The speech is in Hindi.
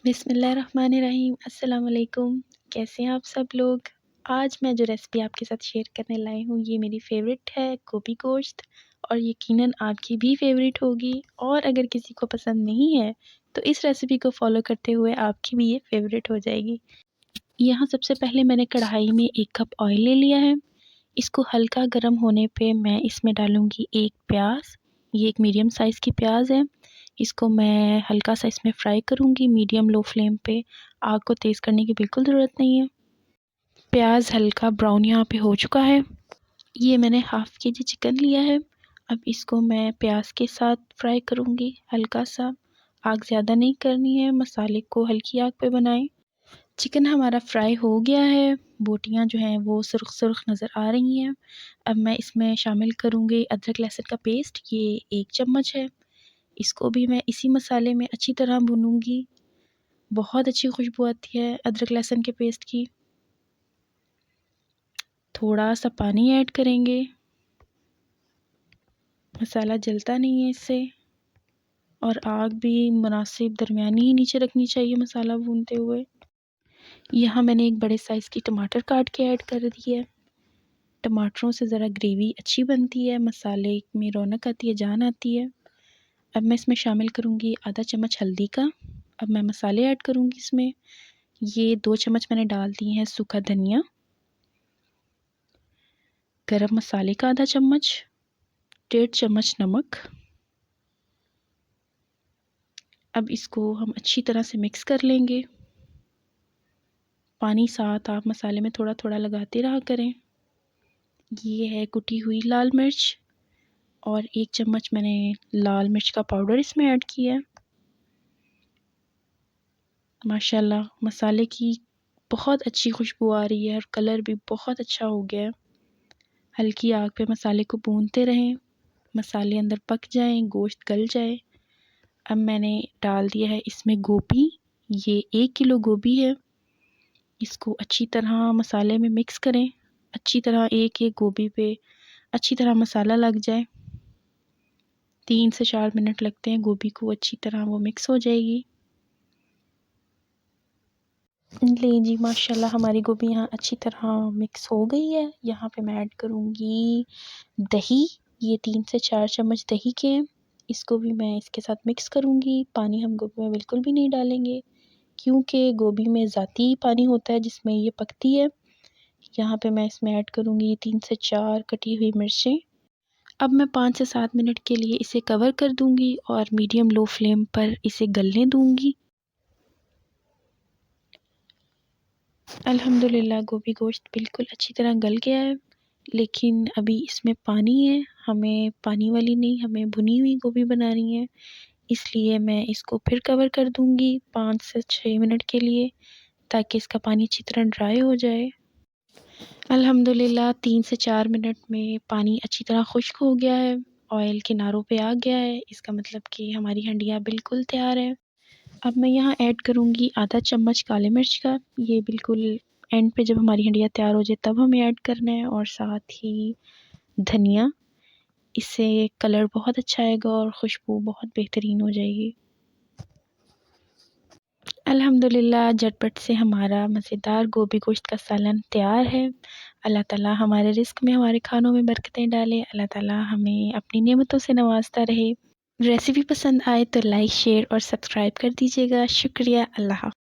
बिस्मिल्लाहिर्रहमानिर्रहीम। अस्सलाम वालेकुम। कैसे हैं आप सब लोग? आज मैं जो रेसिपी आपके साथ शेयर करने लाई हूँ ये मेरी फ़ेवरेट है गोभी गोश्त और यकीनन आपकी भी फ़ेवरेट होगी। और अगर किसी को पसंद नहीं है तो इस रेसिपी को फ़ॉलो करते हुए आपकी भी ये फ़ेवरेट हो जाएगी। यहाँ सबसे पहले मैंने कढ़ाई में 1 कप ऑयल ले लिया है। इसको हल्का गर्म होने पे मैं इसमें डालूँगी 1 प्याज़। ये एक मीडियम साइज़ की प्याज़ है। इसको मैं हल्का सा इसमें फ्राई करूँगी मीडियम लो फ्लेम पे। आग को तेज़ करने की बिल्कुल ज़रूरत नहीं है। प्याज़ हल्का ब्राउन यहाँ पे हो चुका है। ये मैंने हाफ़ केजी चिकन लिया है। अब इसको मैं प्याज़ के साथ फ्राई करूँगी हल्का सा। आग ज़्यादा नहीं करनी है, मसाले को हल्की आग पे बनाएँ। चिकन हमारा फ्राई हो गया है। बोटियाँ जो हैं वो सुर्ख़-सुर्ख़ नज़र आ रही हैं। अब मैं इसमें शामिल करूँगी अदरक लहसुन का पेस्ट, ये 1 चम्मच है। इसको भी मैं इसी मसाले में अच्छी तरह भूनूँगी। बहुत अच्छी खुशबू आती है अदरक लहसुन के पेस्ट की। थोड़ा सा पानी ऐड करेंगे। मसाला जलता नहीं है इससे। और आग भी मुनासिब दरमियानी ही नीचे रखनी चाहिए मसाला भूनते हुए। यहाँ मैंने एक बड़े साइज़ की टमाटर काट के ऐड कर दी है। टमाटरों से ज़रा ग्रेवी अच्छी बनती है, मसाले में रौनक आती है, जान आती है। अब मैं इसमें शामिल करूँगी आधा चम्मच हल्दी का। अब मैं मसाले ऐड करूँगी इसमें। ये 2 चम्मच मैंने डाल दिए हैं सूखा धनिया, गरम मसाले का आधा चम्मच, 1.5 चम्मच नमक। अब इसको हम अच्छी तरह से मिक्स कर लेंगे। पानी साथ आप मसाले में थोड़ा-थोड़ा लगाते रहा करें। ये है कुटी हुई लाल मिर्च और 1 चम्मच मैंने लाल मिर्च का पाउडर इसमें ऐड किया है। माशाल्लाह मसाले की बहुत अच्छी खुशबू आ रही है और कलर भी बहुत अच्छा हो गया है। हल्की आग पे मसाले को भूनते रहें, मसाले अंदर पक जाएँ, गोश्त गल जाए। अब मैंने डाल दिया है इसमें गोभी। ये 1 किलो गोभी है। इसको अच्छी तरह मसाले में मिक्स करें। अच्छी तरह एक-एक गोभी पे अच्छी तरह मसाला लग जाए। 3 से 4 मिनट लगते हैं गोभी को अच्छी तरह वो मिक्स हो जाएगी। जी माशाल्लाह हमारी गोभी यहाँ अच्छी तरह मिक्स हो गई है। यहाँ पे मैं ऐड करूँगी दही। ये 3 से 4 चम्मच दही के हैं। इसको भी मैं इसके साथ मिक्स करूँगी। पानी हम गोभी में बिल्कुल भी नहीं डालेंगे क्योंकि गोभी में ज़ाती पानी होता है जिसमें ये पकती है। यहाँ पे मैं इसमें ऐड करूँगी 3 से 4 कटी हुई मिर्चें। अब मैं 5 से 7 मिनट के लिए इसे कवर कर दूँगी और मीडियम लो फ्लेम पर इसे गलने दूँगी। अल्हम्दुलिल्लाह गोभी गोश्त बिल्कुल अच्छी तरह गल गया है, लेकिन अभी इसमें पानी है। हमें पानी वाली नहीं, हमें भुनी हुई गोभी बनानी है। इसलिए मैं इसको फिर कवर कर दूँगी 5 से 6 मिनट के लिए ताकि इसका पानी अच्छी तरह ड्राई हो जाए। अल्हम्दुलिल्लाह 3 से 4 मिनट में पानी अच्छी तरह खुश्क हो गया है, ऑयल किनारों पे आ गया है। इसका मतलब कि हमारी हंडिया बिल्कुल तैयार है। अब मैं यहाँ ऐड करूँगी आधा चम्मच काले मिर्च का। ये बिल्कुल एंड पे जब हमारी हंडिया तैयार हो जाए तब हमें ऐड करना है। और साथ ही धनिया, इससे कलर बहुत अच्छा आएगा और खुशबू बहुत बेहतरीन हो जाएगी। अल्हम्दुलिल्लाह झटपट से हमारा मज़ेदार गोभी गोश्त का सालन तैयार है। अल्लाह ताला हमारे रिज़्क़ में, हमारे खानों में बरकतें डाले। अल्लाह ताला हमें अपनी नेमतों से नवाज़ता रहे। रेसिपी पसंद आए तो लाइक, शेयर और सब्सक्राइब कर दीजिएगा। शुक्रिया। अल्लाह हाफ़िज़।